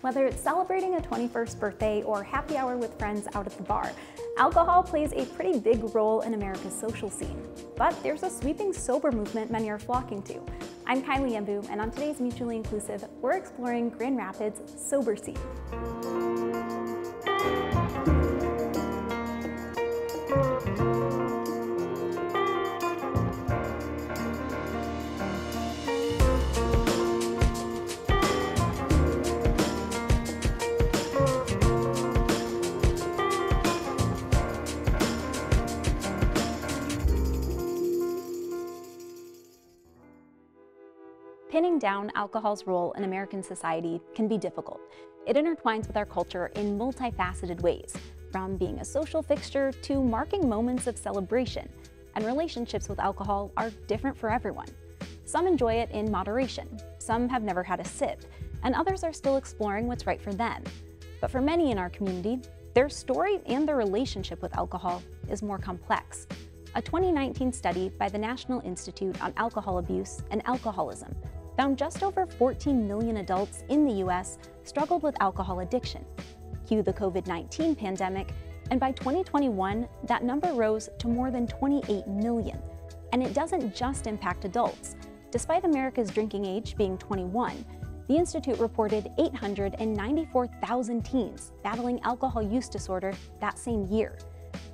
Whether it's celebrating a 21st birthday or happy hour with friends out at the bar, alcohol plays a pretty big role in America's social scene. But there's a sweeping sober movement many are flocking to. I'm Kylie Embu, and on today's Mutually Inclusive, we're exploring Grand Rapids' sober scene. Pinning down alcohol's role in American society can be difficult. It intertwines with our culture in multifaceted ways, from being a social fixture to marking moments of celebration, and relationships with alcohol are different for everyone. Some enjoy it in moderation, some have never had a sip, and others are still exploring what's right for them. But for many in our community, their story and their relationship with alcohol is more complex. A 2019 study by the National Institute on Alcohol Abuse and Alcoholism found just over 14 million adults in the U.S. struggled with alcohol addiction. Cue the COVID-19 pandemic, and by 2021, that number rose to more than 28 million. And it doesn't just impact adults. Despite America's drinking age being 21, the Institute reported 894,000 teens battling alcohol use disorder that same year.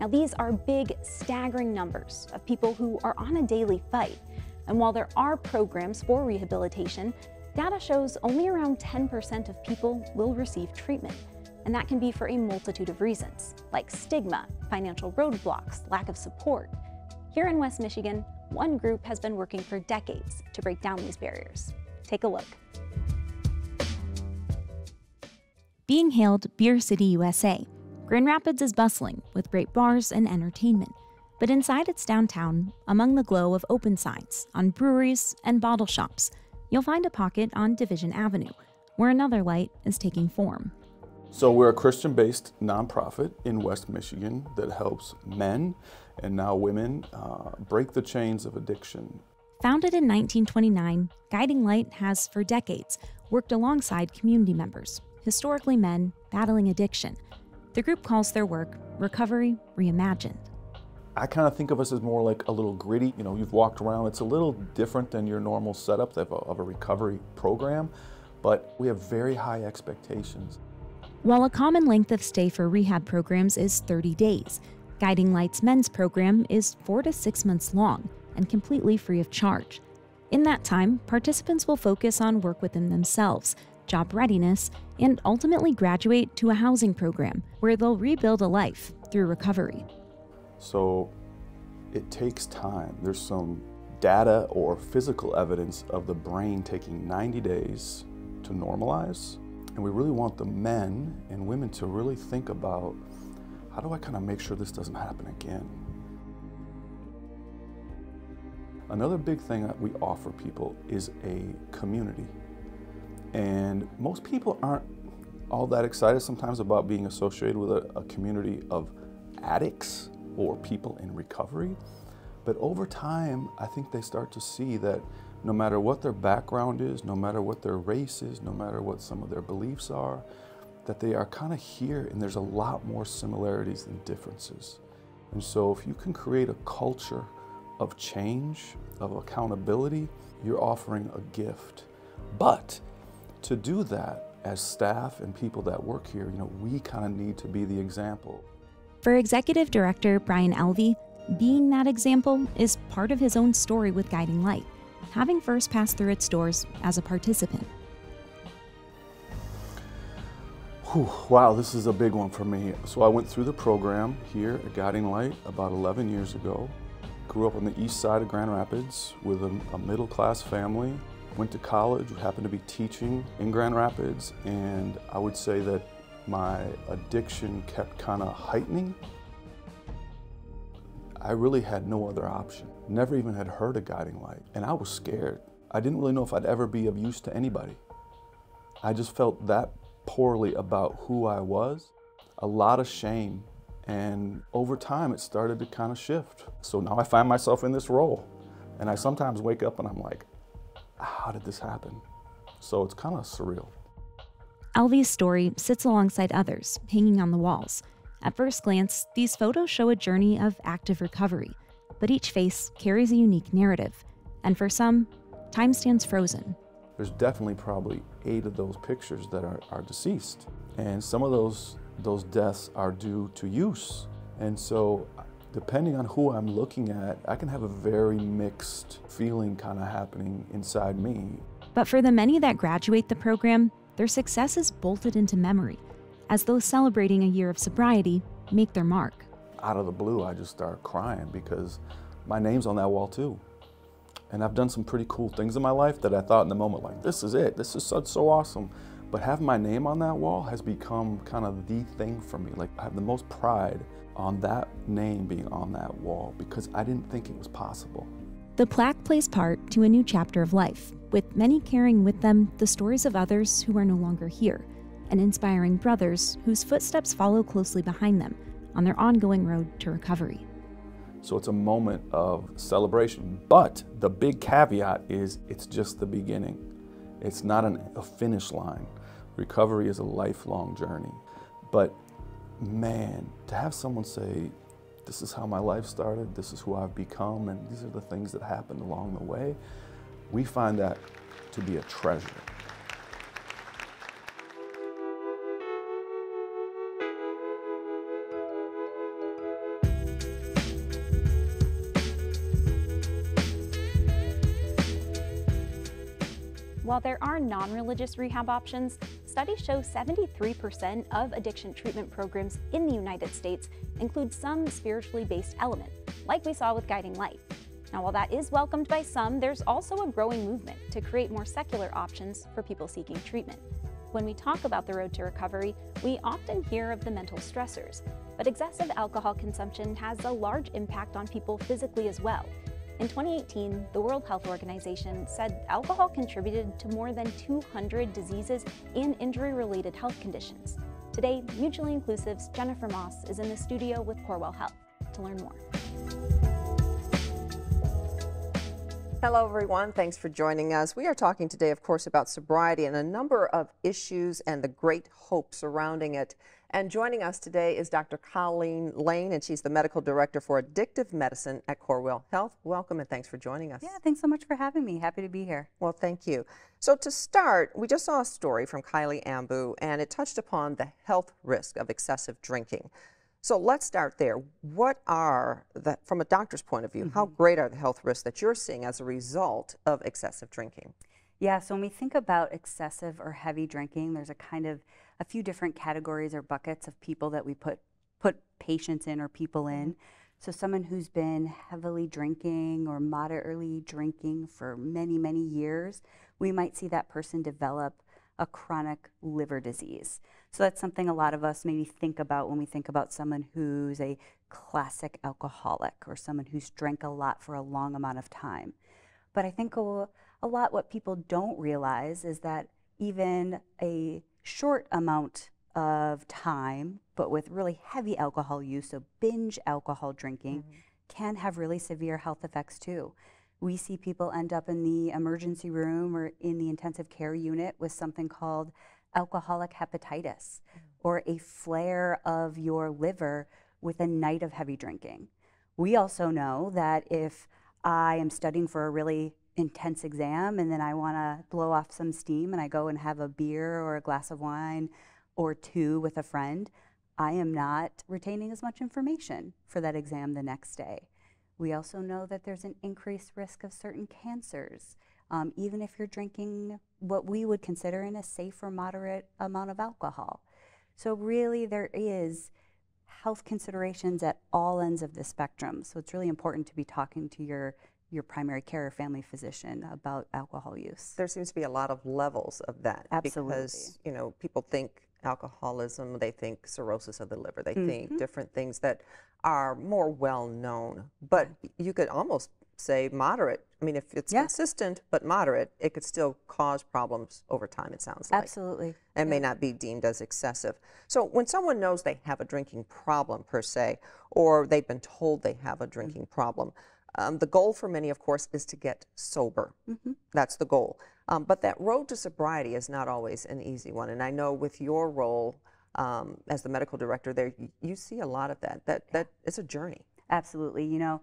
Now, these are big, staggering numbers of people who are on a daily fight. And while there are programs for rehabilitation, data shows only around 10% of people will receive treatment. And that can be for a multitude of reasons, like stigma, financial roadblocks, lack of support. Here in West Michigan, one group has been working for decades to break down these barriers. Take a look. Being hailed Beer City, USA, Grand Rapids is bustling with great bars and entertainment. But inside its downtown, among the glow of open signs on breweries and bottle shops, you'll find a pocket on Division Avenue, where another light is taking form. So we're a Christian-based nonprofit in West Michigan that helps men and now women break the chains of addiction. Founded in 1929, Guiding Light has for decades worked alongside community members, historically men battling addiction. The group calls their work Recovery Reimagined. I kind of think of us as more like a little gritty. You know, you've walked around, it's a little different than your normal setup of a recovery program, but we have very high expectations. While a common length of stay for rehab programs is 30 days, Guiding Light's men's program is 4 to 6 months long and completely free of charge. In that time, participants will focus on work within themselves, job readiness, and ultimately graduate to a housing program where they'll rebuild a life through recovery. So it takes time. There's some data or physical evidence of the brain taking 90 days to normalize. And we really want the men and women to really think about, how do I kind of make sure this doesn't happen again? Another big thing that we offer people is a community. And most people aren't all that excited sometimes about being associated with a community of addicts or people in recovery. But over time, I think they start to see that no matter what their background is, no matter what their race is, no matter what some of their beliefs are, that they are kind of here and there's a lot more similarities than differences. And so if you can create a culture of change, of accountability, you're offering a gift. But to do that, as staff and people that work here, we kind of need to be the example. For Executive Director Brian Elvey, being that example is part of his own story with Guiding Light, having first passed through its doors as a participant. Whew, wow, this is a big one for me. So I went through the program here at Guiding Light about 11 years ago. Grew up on the east side of Grand Rapids with a middle-class family. Went to college, happened to be teaching in Grand Rapids, and I would say that my addiction kept kind of heightening. I really had no other option. Never even had heard of Guiding Light, and I was scared. I didn't really know if I'd ever be of use to anybody. I just felt that poorly about who I was, a lot of shame, and over time it started to kind of shift. So now I find myself in this role, and I sometimes wake up and I'm like, how did this happen? So it's kind of surreal. Alvy's story sits alongside others, hanging on the walls. At first glance, these photos show a journey of active recovery, but each face carries a unique narrative. And for some, time stands frozen. There's definitely probably 8 of those pictures that are deceased. And some of those deaths are due to use. And so depending on who I'm looking at, I can have a very mixed feeling kind of happening inside me. But for the many that graduate the program, their success is bolted into memory, as those celebrating a year of sobriety make their mark. Out of the blue, I just start crying because my name's on that wall too. And I've done some pretty cool things in my life that I thought in the moment, like, this is it, this is so awesome. But having my name on that wall has become kind of the thing for me. Like, I have the most pride on that name being on that wall because I didn't think it was possible. The plaque plays part to a new chapter of life, with many carrying with them the stories of others who are no longer here, and inspiring brothers whose footsteps follow closely behind them on their ongoing road to recovery. So it's a moment of celebration, but the big caveat is it's just the beginning. It's not a finish line. Recovery is a lifelong journey. But man, to have someone say, this is how my life started, this is who I've become, and these are the things that happened along the way, we find that to be a treasure. While there are non-religious rehab options, studies show 73% of addiction treatment programs in the United States include some spiritually based element, like we saw with Guiding Light. Now, while that is welcomed by some, there's also a growing movement to create more secular options for people seeking treatment. When we talk about the road to recovery, we often hear of the mental stressors, but excessive alcohol consumption has a large impact on people physically as well. In 2018, the World Health Organization said alcohol contributed to more than 200 diseases and injury-related health conditions. Today, Mutually Inclusive's Jennifer Moss is in the studio with Corewell Health to learn more. Hello, everyone. Thanks for joining us. We are talking today, of course, about sobriety and a number of issues and the great hope surrounding it. And joining us today is Dr. Colleen Lane, and she's the Medical Director for Addictive Medicine at Corewell Health. Welcome, and thanks for joining us. Yeah, thanks so much for having me. Happy to be here. Well, thank you. So to start, we just saw a story from Kylie Ambu, and it touched upon the health risk of excessive drinking. So let's start there. What are, from a doctor's point of view, how great are the health risks that you're seeing as a result of excessive drinking? Yeah, so when we think about excessive or heavy drinking, there's a few different categories or buckets of people that we put patients in or people in. So someone who's been heavily drinking or moderately drinking for many, many years, we might see that person develop a chronic liver disease. So that's something a lot of us maybe think about when we think about someone who's a classic alcoholic or someone who's drank a lot for a long amount of time. But I think a lot what people don't realize is that even a short amount of time, but with really heavy alcohol use, so binge alcohol drinking, can have really severe health effects too. We see people end up in the emergency room or in the intensive care unit with something called alcoholic hepatitis or a flare of your liver with a night of heavy drinking. We also know that if I am studying for a really intense exam and then I want to blow off some steam and I go and have a beer or a glass of wine or two with a friend, I am not retaining as much information for that exam the next day. We also know that there's an increased risk of certain cancers, even if you're drinking what we would consider in a safe or moderate amount of alcohol. So really there is health considerations at all ends of the spectrum. So it's really important to be talking to your primary care or family physician about alcohol use. There seems to be a lot of levels of that. Absolutely. Because, you know, people think alcoholism, they think cirrhosis of the liver, they think different things that are more well known. But you could almost say moderate. I mean, if it's consistent but moderate, it could still cause problems over time, it sounds like. Absolutely. And may not be deemed as excessive. So when someone knows they have a drinking problem per se, or they've been told they have a drinking problem, the goal for many, of course, is to get sober. That's the goal. But that road to sobriety is not always an easy one. And I know with your role as the medical director there, you see a lot of that. That it's a journey. Absolutely. You know,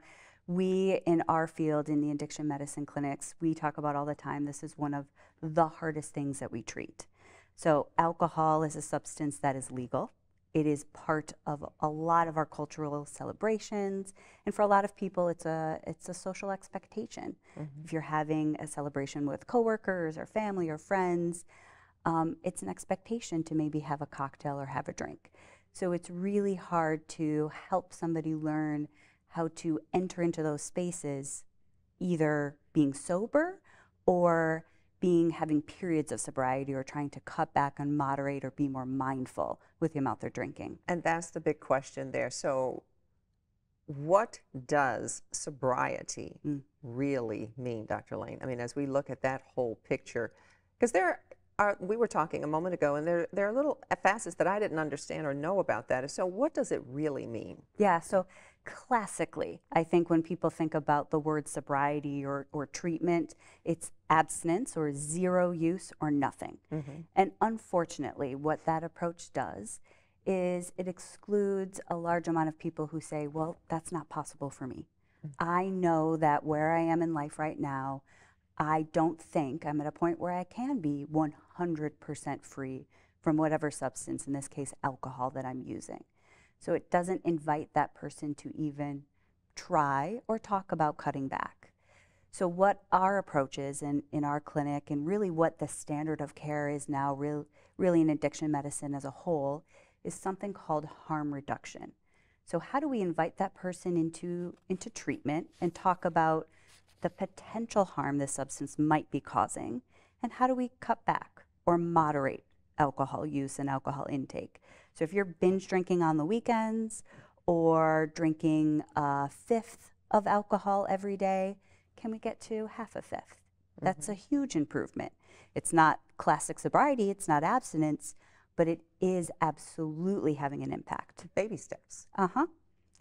we in our field, in the addiction medicine clinics, we talk about all the time, this is one of the hardest things that we treat. So alcohol is a substance that is legal. It is part of a lot of our cultural celebrations, and for a lot of people, it's a social expectation. If you're having a celebration with coworkers or family or friends, it's an expectation to maybe have a cocktail or have a drink. So it's really hard to help somebody learn how to enter into those spaces, either being sober or having periods of sobriety, or trying to cut back and moderate or be more mindful with the amount they're drinking. And that's the big question there. So what does sobriety really mean, Dr. Lane? I mean, as we look at that whole picture, because we were talking a moment ago, and there are little facets that I didn't understand or know about that. So what does it really mean? Yeah, so classically, I think when people think about the word sobriety or treatment, it's abstinence or zero use or nothing. And unfortunately, what that approach does is it excludes a large amount of people who say, well, that's not possible for me. I know that where I am in life right now, I don't think I'm at a point where I can be 100% free from whatever substance, in this case, alcohol, that I'm using. So it doesn't invite that person to even try or talk about cutting back. So what our approach is in our clinic, and really what the standard of care is now really in addiction medicine as a whole, is something called harm reduction. So how do we invite that person into treatment and talk about the potential harm this substance might be causing, and how do we cut back or moderate alcohol use and alcohol intake? So if you're binge drinking on the weekends or drinking a fifth of alcohol every day, can we get to half a fifth? That's a huge improvement. It's not classic sobriety, it's not abstinence, but it is absolutely having an impact. Baby steps.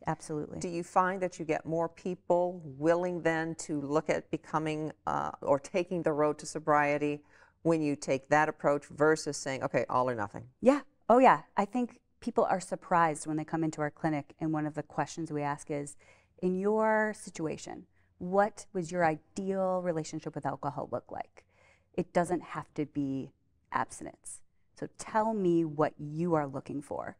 Absolutely. Do you find that you get more people willing then to look at becoming or taking the road to sobriety when you take that approach versus saying, okay, all or nothing? Yeah. Oh, yeah. I think people are surprised when they come into our clinic, and one of the questions we ask is, in your situation, what was your ideal relationship with alcohol look like? It doesn't have to be abstinence. So tell me what you are looking for.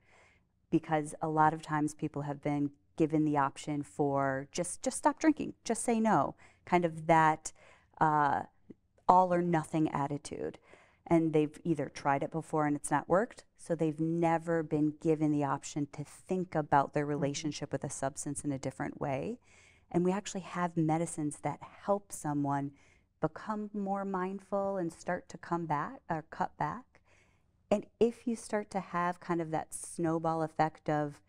Because a lot of times people have been given the option for just stop drinking, just say no, kind of that all or nothing attitude. And they've either tried it before and it's not worked, so they've never been given the option to think about their relationship with a substance in a different way. And we actually have medicines that help someone become more mindful and start to come back or cut back. And if you start to have kind of that snowball effect of,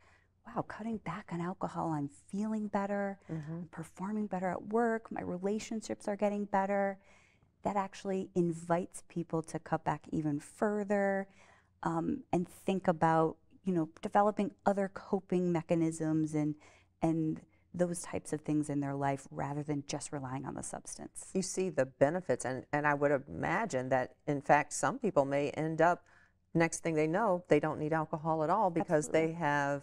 wow, cutting back on alcohol, I'm feeling better, I'm performing better at work, my relationships are getting better, that actually invites people to cut back even further and think about, developing other coping mechanisms and those types of things in their life rather than just relying on the substance. You see the benefits, and I would imagine that, in fact, some people may end up, next thing they know, they don't need alcohol at all because they have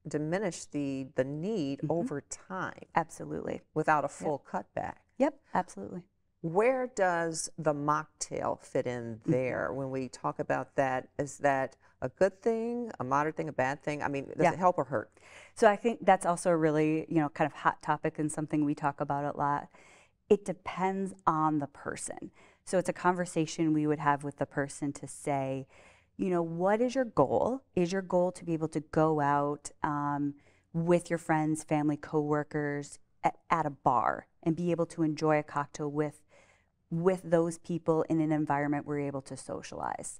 diminished the need over time. Absolutely. Without a full cutback. Yep, absolutely. Where does the mocktail fit in there when we talk about that? Is that a good thing, a moderate thing, a bad thing? I mean, does it help or hurt? So I think that's also a really, kind of hot topic and something we talk about a lot. It depends on the person. So it's a conversation we would have with the person to say, what is your goal? Is your goal to be able to go out with your friends, family, coworkers at a bar and be able to enjoy a cocktail with those people in an environment where you're able to socialize?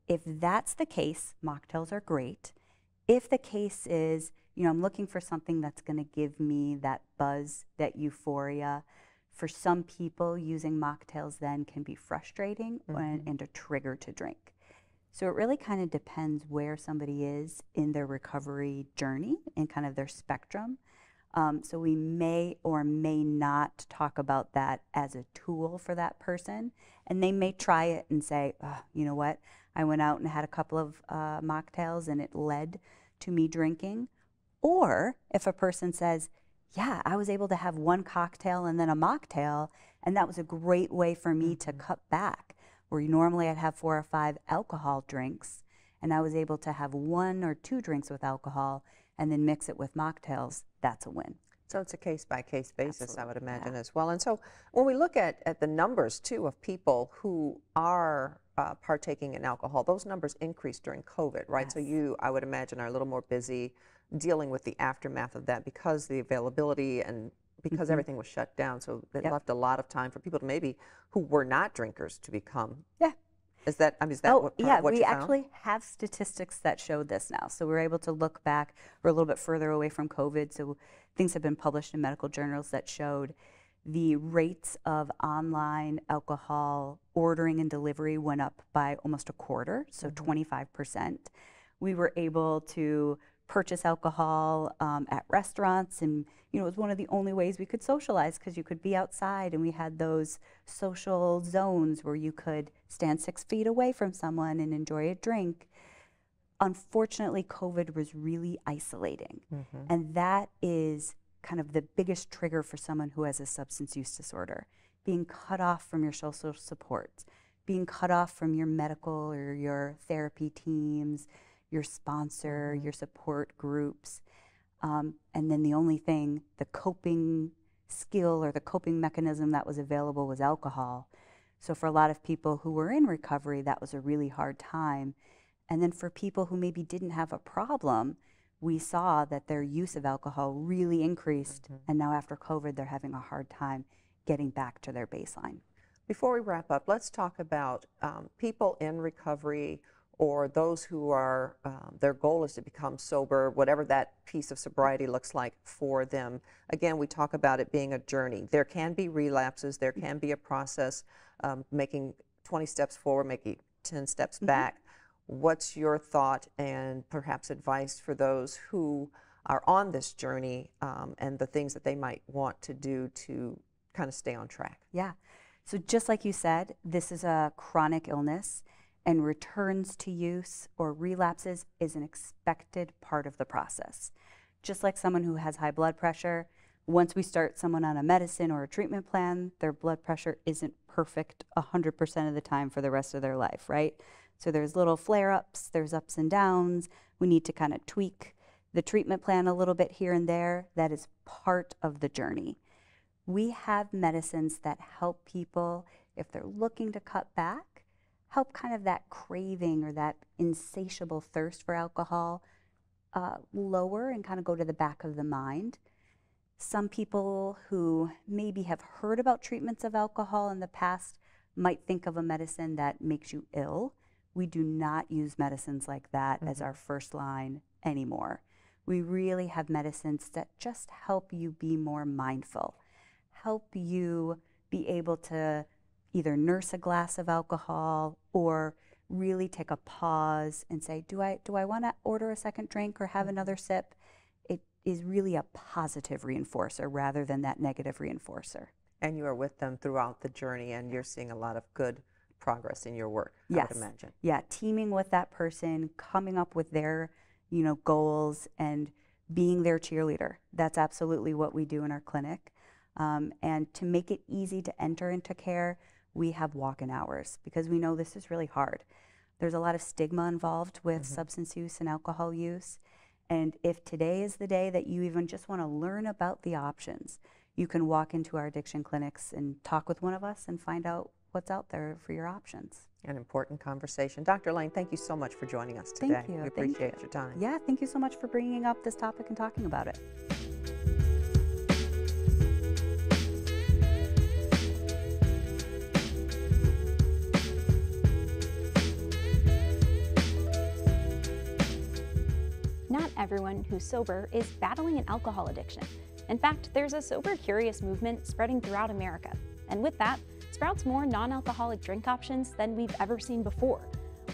If that's the case, mocktails are great. If the case is, I'm looking for something that's going to give me that buzz, that euphoria, for some people, using mocktails then can be frustrating and a trigger to drink. So it really kind of depends where somebody is in their recovery journey and kind of their spectrum. So we may or may not talk about that as a tool for that person. And they may try it and say, oh, you know what, I went out and had a couple of mocktails and it led to me drinking. Or if a person says, yeah, I was able to have one cocktail and then a mocktail, and that was a great way for me to cut back. Where normally I'd have 4 or 5 alcohol drinks, and I was able to have 1 or 2 drinks with alcohol and then mix it with mocktails. That's a win. So it's a case-by-case basis, Absolutely, I would imagine, yeah. as well. And so when we look at the numbers, too, of people who are partaking in alcohol, those numbers increased during COVID, right? So Yes. you, I would imagine, are a little more busy dealing with the aftermath of that because the availability and because everything was shut down. So it Yep. left a lot of time for people to maybe who were not drinkers to become. Yeah. Is that, I mean, is that what, yeah, what we you found? actually have statistics that show this now. So we're able to look back. We're a little bit further away from COVID, so things have been published in medical journals that showed the rates of online alcohol ordering and delivery went up by almost a quarter, so 25%. We were able to purchase alcohol at restaurants, and it was one of the only ways we could socialize because you could be outside, and we had those social zones where you could stand 6 feet away from someone and enjoy a drink. Unfortunately, COVID was really isolating, and that is kind of the biggest trigger for someone who has a substance use disorder, being cut off from your social supports, being cut off from your medical or your therapy teams, your sponsor, your support groups. And then the only thing, the coping skill or the coping mechanism that was available was alcohol. So for a lot of people who were in recovery, that was a really hard time. And then for people who maybe didn't have a problem, we saw that their use of alcohol really increased. And now after COVID, they're having a hard time getting back to their baseline. Before we wrap up, let's talk about people in recovery or those who are, their goal is to become sober, whatever that piece of sobriety looks like for them. Again, we talk about it being a journey. There can be relapses, there can be a process, making 20 steps forward, making 10 steps back. What's your thought and perhaps advice for those who are on this journey and the things that they might want to do to kind of stay on track? Yeah. So just like you said, this is a chronic illness, and returns to use or relapses is an expected part of the process. Just like someone who has high blood pressure, once we start someone on a medicine or a treatment plan, their blood pressure isn't perfect 100% of the time for the rest of their life, right? So there's little flare-ups, there's ups and downs. We need to kind of tweak the treatment plan a little bit here and there. That is part of the journey. We have medicines that help people, if they're looking to cut back, help kind of that craving or that insatiable thirst for alcohol lower and kind of go to the back of the mind. Some people who maybe have heard about treatments of alcohol in the past might think of a medicine that makes you ill. We do not use medicines like that as our first line anymore. We really have medicines that just help you be more mindful, help you be able to either nurse a glass of alcohol or really take a pause and say, do I want to order a second drink or have another sip? It is really a positive reinforcer rather than that negative reinforcer. And you are with them throughout the journey, and you're seeing a lot of good progress in your work, Yes. I would imagine. Yeah, teaming with that person, coming up with their, goals and being their cheerleader. That's absolutely what we do in our clinic. And to make it easy to enter into care, we have walk-in hours because we know this is really hard. There's a lot of stigma involved with substance use and alcohol use. And if today is the day that you even just want to learn about the options, you can walk into our addiction clinics and talk with one of us and find out what's out there for your options. An important conversation. Dr. Lane, thank you so much for joining us today. Thank you. We Thank appreciate you. your time. Yeah, thank you so much for bringing up this topic and talking about it. Not everyone who's sober is battling an alcohol addiction. In fact, there's a sober curious movement spreading throughout America. And with that, sprouts more non-alcoholic drink options than we've ever seen before.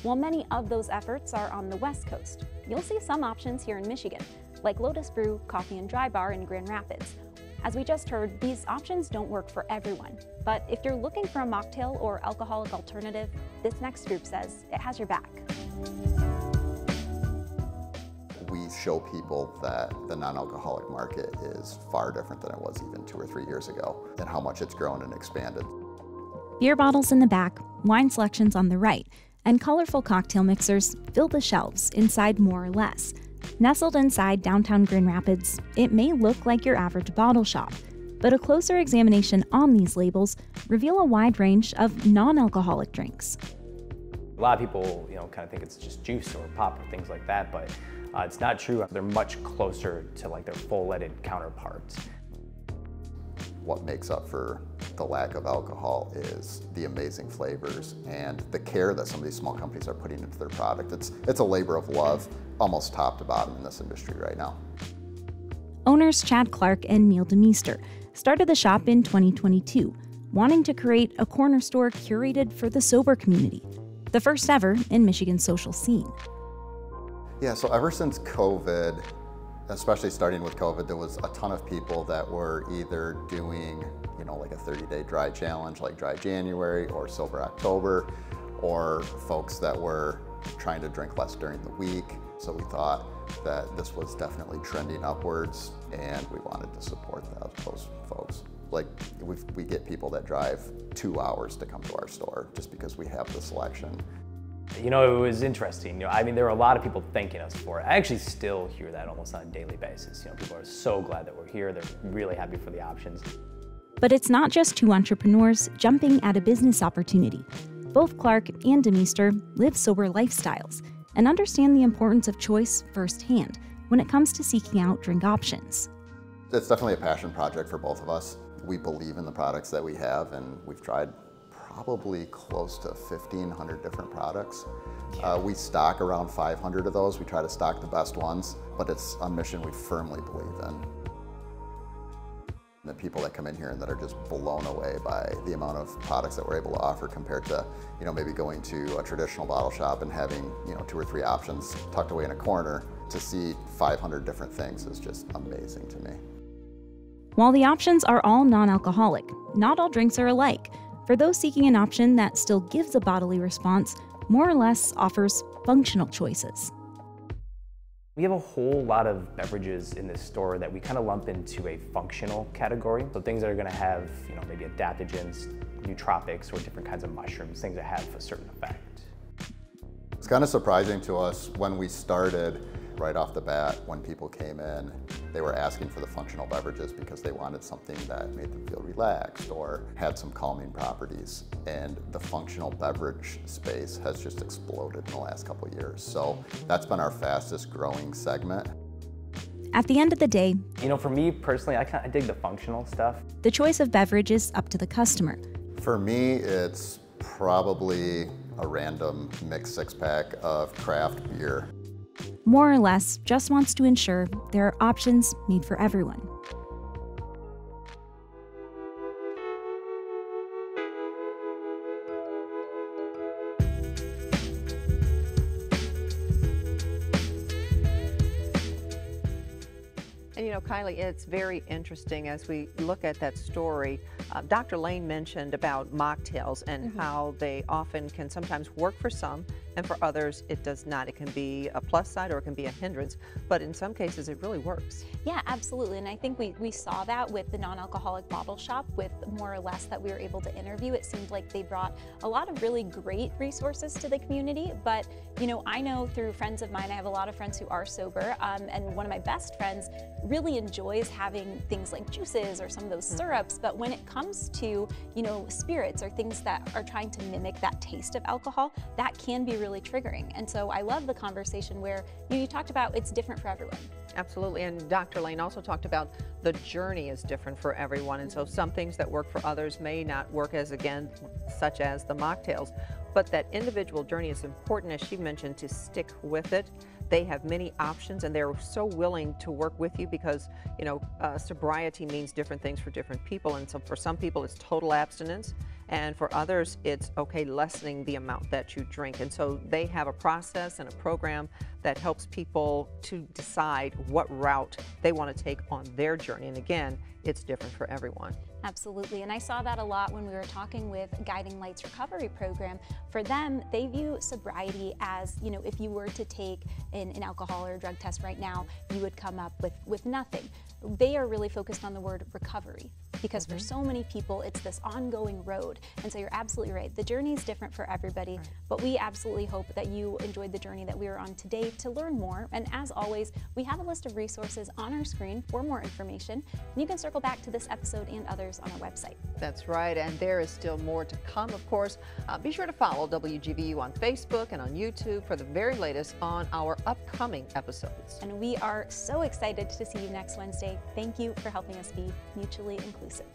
While many of those efforts are on the West Coast, you'll see some options here in Michigan, like Lotus Brew, Coffee and Dry Bar in Grand Rapids. As we just heard, these options don't work for everyone, but if you're looking for a mocktail or alcoholic alternative, this next group says it has your back. We show people that the non-alcoholic market is far different than it was even 2 or 3 years ago, and how much it's grown and expanded. Beer bottles in the back, wine selections on the right, and colorful cocktail mixers fill the shelves inside More or Less. Nestled inside downtown Grand Rapids, it may look like your average bottle shop, but a closer examination on these labels reveal a wide range of non-alcoholic drinks. A lot of people, kind of think it's just juice or pop or things like that, but it's not true. They're much closer to like their full-leaded counterparts. What makes up for the lack of alcohol is the amazing flavors and the care that some of these small companies are putting into their product. It's a labor of love, almost top to bottom in this industry right now. Owners Chad Clark and Neil DeMeester started the shop in 2022, wanting to create a corner store curated for the sober community, the first ever in Michigan's social scene. Yeah, so ever since COVID, especially starting with COVID, there was a ton of people that were either doing, like a 30-day dry challenge like Dry January or Sober October, or folks that were trying to drink less during the week. So we thought that this was definitely trending upwards, and we wanted to support those folks. Like we get people that drive 2 hours to come to our store just because we have the selection. It was interesting. There were a lot of people thanking us for it. I actually still hear that almost on a daily basis. People are so glad that we're here. They're really happy for the options. But it's not just two entrepreneurs jumping at a business opportunity. Both Clark and DeMeester live sober lifestyles and understand the importance of choice firsthand when it comes to seeking out drink options. It's definitely a passion project for both of us. We believe in the products that we have, and we've tried probably close to 1,500 different products. We stock around 500 of those. We try to stock the best ones, but it's a mission we firmly believe in. The people that come in here and that are just blown away by the amount of products that we're able to offer compared to, maybe going to a traditional bottle shop and having, 2 or 3 options tucked away in a corner. To see 500 different things is just amazing to me. While the options are all non-alcoholic, not all drinks are alike. For those seeking an option that still gives a bodily response, More or Less offers functional choices. We have a whole lot of beverages in this store that we kind of lump into a functional category. So things that are going to have, maybe adaptogens, nootropics, or different kinds of mushrooms, things that have a certain effect. It's kind of surprising to us when we started. Right off the bat, when people came in, they were asking for the functional beverages because they wanted something that made them feel relaxed or had some calming properties. And the functional beverage space has just exploded in the last couple of years. So that's been our fastest growing segment. At the end of the day, for me personally, I dig the functional stuff. The choice of beverage is up to the customer. For me, it's probably a random mixed 6-pack of craft beer. More or Less just wants to ensure there are options made for everyone. And Kylie, it's very interesting as we look at that story. Dr. Lane mentioned about mocktails and how they often can sometimes work for some, and for others it does not. It can be a plus side or it can be a hindrance, but in some cases it really works. Yeah, absolutely. And I think we saw that with the non-alcoholic bottle shop with More or Less that we were able to interview. It seemed like they brought a lot of really great resources to the community, but I know through friends of mine, I have a lot of friends who are sober, and one of my best friends really enjoys having things like juices or some of those syrups, but when it comes to, spirits or things that are trying to mimic that taste of alcohol, that can be really triggering. And so I love the conversation where you talked about it's different for everyone. Absolutely, and Dr. Lane also talked about the journey is different for everyone, and so some things that work for others may not work as, again, such as the mocktails, but that individual journey is important, as she mentioned, to stick with it. They have many options and they're so willing to work with you because, sobriety means different things for different people. And so for some people it's total abstinence, and for others it's okay lessening the amount that you drink. And so they have a process and a program that helps people to decide what route they want to take on their journey. And again, it's different for everyone. Absolutely, and I saw that a lot when we were talking with Guiding Light's recovery program. For them, they view sobriety as, you know, if you were to take an alcohol or drug test right now, you would come up with nothing. They are really focused on the word recovery, because for so many people, it's this ongoing road. And so you're absolutely right. The journey is different for everybody, but we absolutely hope that you enjoyed the journey that we were on today. To learn more, and as always, we have a list of resources on our screen for more information. And you can circle back to this episode and others on our website. That's right, and there is still more to come, of course. Be sure to follow WGVU on Facebook and on YouTube for the very latest on our upcoming episodes. And we are so excited to see you next Wednesday. Thank you for helping us be mutually inclusive.